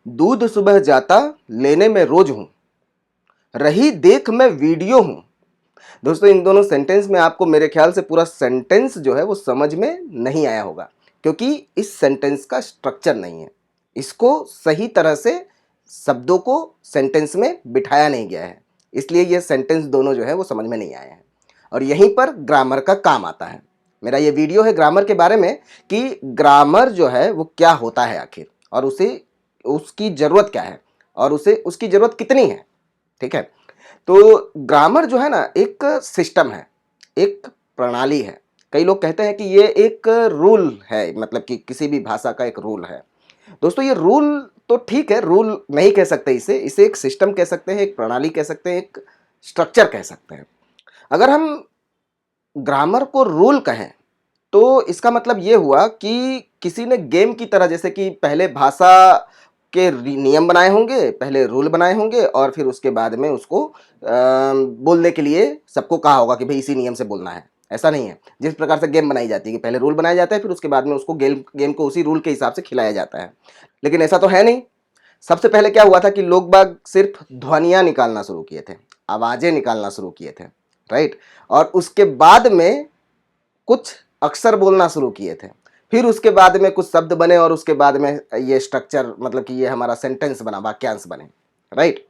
दूध सुबह जाता लेने में रोज हूं, रही देख मैं वीडियो हूं। दोस्तों इन दोनों सेंटेंस में आपको मेरे ख्याल से पूरा सेंटेंस जो है वो समझ में नहीं आया होगा, क्योंकि इस सेंटेंस का स्ट्रक्चर नहीं है। इसको सही तरह से शब्दों को सेंटेंस में बिठाया नहीं गया है, इसलिए ये सेंटेंस दोनों जो है वो समझ में नहीं आए हैं। और यहीं पर ग्रामर का काम आता है। मेरा ये वीडियो है ग्रामर के बारे में कि ग्रामर जो है वो क्या होता है आखिर, और उसे उसकी ज़रूरत क्या है, और उसे उसकी ज़रूरत कितनी है। ठीक है, तो ग्रामर जो है ना एक सिस्टम है, एक प्रणाली है। कई लोग कहते हैं कि ये एक रूल है, मतलब कि किसी भी भाषा का एक रूल है। दोस्तों ये रूल तो ठीक है, रूल नहीं कह सकते इसे, इसे एक सिस्टम कह सकते हैं, एक प्रणाली कह सकते हैं, एक स्ट्रक्चर कह सकते हैं। अगर हम ग्रामर को रूल कहें तो इसका मतलब ये हुआ कि किसी ने गेम की तरह, जैसे कि पहले भाषा के नियम बनाए होंगे, पहले रूल बनाए होंगे, और फिर उसके बाद में उसको बोलने के लिए सबको कहा होगा कि भाई इसी नियम से बोलना है। ऐसा नहीं है। जिस प्रकार से गेम बनाई जाती है कि पहले रूल बनाया जाता है, फिर उसके बाद में उसको गेम को उसी रूल के हिसाब से खिलाया जाता है, लेकिन ऐसा तो है नहीं। सबसे पहले क्या हुआ था कि लोग बाग सिर्फ ध्वनियाँ निकालना शुरू किए थे, आवाज़ें निकालना शुरू किए थे, राइट। और उसके बाद में कुछ अक्षर बोलना शुरू किए थे, फिर उसके बाद में कुछ शब्द बने, और उसके बाद में ये स्ट्रक्चर, मतलब कि ये हमारा सेंटेंस बना, वाक्यांश बने, राइट।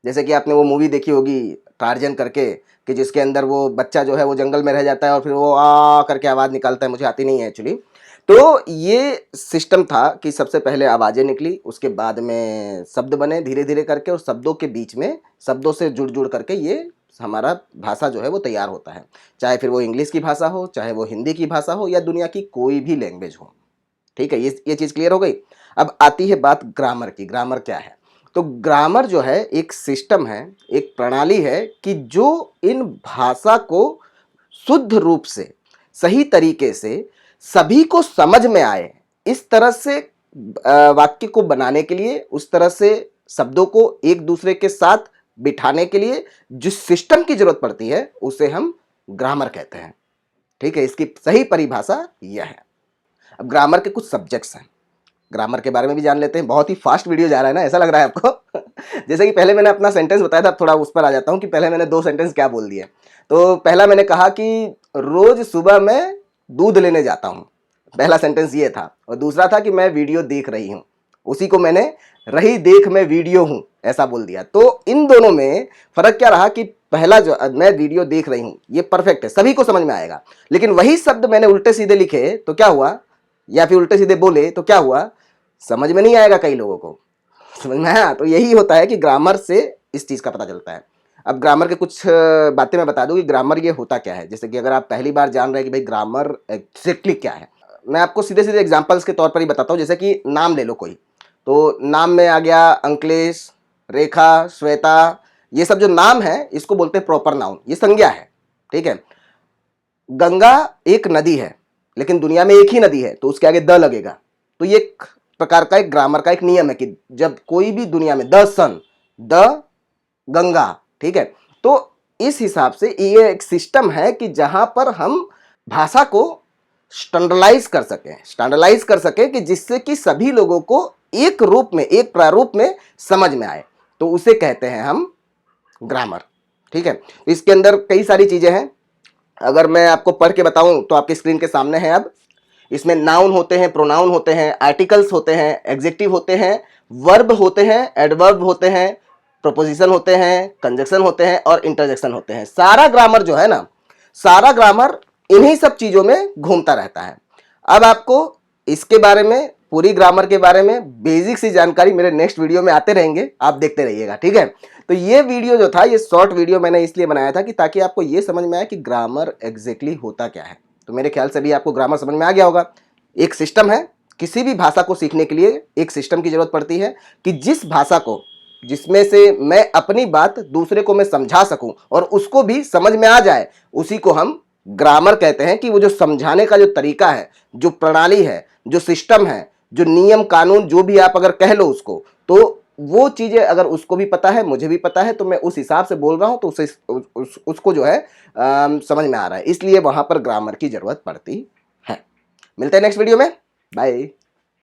जैसे कि आपने वो मूवी देखी होगी टार्जन करके, कि जिसके अंदर वो बच्चा जो है वो जंगल में रह जाता है और फिर वो आ करके आवाज़ निकालता है, मुझे आती नहीं है एक्चुअली। तो ये सिस्टम था कि सबसे पहले आवाज़ें निकली, उसके बाद में शब्द बने धीरे धीरे करके, और शब्दों के बीच में शब्दों से जुड़ जुड़ करके ये हमारा भाषा जो है वो तैयार होता है। चाहे फिर वो इंग्लिश की भाषा हो, चाहे वो हिंदी की भाषा हो, या दुनिया की कोई भी लैंग्वेज हो। ठीक है, ये चीज़ क्लियर हो गई। अब आती है बात ग्रामर की। ग्रामर क्या है? तो ग्रामर जो है एक सिस्टम है, एक प्रणाली है कि जो इन भाषा को शुद्ध रूप से, सही तरीके से सभी को समझ में आए, इस तरह से वाक्य को बनाने के लिए, उस तरह से शब्दों को एक दूसरे के साथ बिठाने के लिए जिस सिस्टम की जरूरत पड़ती है उसे हम ग्रामर कहते हैं। ठीक है, इसकी सही परिभाषा यह है। अब ग्रामर के कुछ सब्जेक्ट्स हैं, ग्रामर के बारे में भी जान लेते हैं। बहुत ही फास्ट वीडियो जा रहा है ना, ऐसा लग रहा है आपको? जैसे कि पहले मैंने अपना सेंटेंस बताया था, अब थोड़ा उस पर आ जाता हूँ कि पहले मैंने 2 सेंटेंस क्या बोल दिए। तो पहला मैंने कहा कि रोज सुबह मैं दूध लेने जाता हूँ, पहला सेंटेंस ये था। और दूसरा था कि मैं वीडियो देख रही हूँ, उसी को मैंने रही देख मैं वीडियो हूँ ऐसा बोल दिया। तो इन दोनों में फर्क क्या रहा कि पहला जो मैं वीडियो देख रही हूँ ये परफेक्ट है, सभी को समझ में आएगा, लेकिन वही शब्द मैंने उल्टे सीधे लिखे तो क्या हुआ, या फिर उल्टे सीधे बोले तो क्या हुआ, समझ में नहीं आएगा कई लोगों को। समझ में आया? तो यही होता है कि ग्रामर से इस चीज़ का पता चलता है। अब ग्रामर के कुछ बातें मैं बता दूं कि ग्रामर ये होता क्या है। जैसे कि अगर आप पहली बार जान रहे हैं कि भाई ग्रामर एग्जैक्टली क्या है, मैं आपको सीधे सीधे एग्जांपल्स के तौर पर ही बताता हूँ। जैसे कि नाम ले लो कोई, तो नाम में आ गया अंकलेश, रेखा, श्वेता, ये सब जो नाम है इसको बोलते हैं प्रॉपर नाउन, ये संज्ञा है। ठीक है, गंगा एक नदी है, लेकिन दुनिया में एक ही नदी है तो उसके आगे द लगेगा। तो ये एक प्रकार का एक ग्रामर का एक नियम है कि जब कोई भी दुनिया में द सन, द गंगा, ठीक है, तो इस हिसाब से ये एक सिस्टम है कि जहां पर हम भाषा को स्टैंडर्डाइज कर सके कि जिससे कि सभी लोगों को एक रूप में, एक प्रारूप में समझ में आए, तो उसे कहते हैं हम ग्रामर। ठीक है, इसके अंदर कई सारी चीजें हैं, अगर मैं आपको पढ़ के बताऊं तो आपकी स्क्रीन के सामने है। अब इसमें नाउन होते हैं, प्रोनाउन होते हैं, आर्टिकल्स होते हैं, एग्जेक्टिव होते हैं, वर्ब होते हैं, एडवर्ब होते हैं, प्रोपोजिशन होते हैं, कंजक्शन होते हैं और इंटरजेक्शन होते हैं। सारा ग्रामर जो है ना, सारा ग्रामर इन्हीं सब चीजों में घूमता रहता है। अब आपको इसके बारे में, पूरी ग्रामर के बारे में बेसिक सी जानकारी मेरे नेक्स्ट वीडियो में आते रहेंगे, आप देखते रहिएगा। ठीक है, तो ये वीडियो जो था, ये शॉर्ट वीडियो मैंने इसलिए बनाया था कि ताकि आपको ये समझ में आए कि ग्रामर एग्जैक्टली होता क्या है। तो मेरे ख्याल से भी आपको ग्रामर समझ में आ गया होगा। एक सिस्टम है, किसी भी भाषा को सीखने के लिए एक सिस्टम की जरूरत पड़ती है कि जिस भाषा को, जिसमें से मैं अपनी बात दूसरे को मैं समझा सकूं और उसको भी समझ में आ जाए, उसी को हम ग्रामर कहते हैं। कि वो जो समझाने का जो तरीका है, जो प्रणाली है, जो सिस्टम है, जो नियम कानून, जो भी आप अगर कह लो उसको, तो वो चीजें अगर उसको भी पता है, मुझे भी पता है, तो मैं उस हिसाब से बोल रहा हूं, तो उसको जो है समझ में आ रहा है, इसलिए वहां पर ग्रामर की जरूरत पड़ती है। मिलते हैं नेक्स्ट वीडियो में, बाय।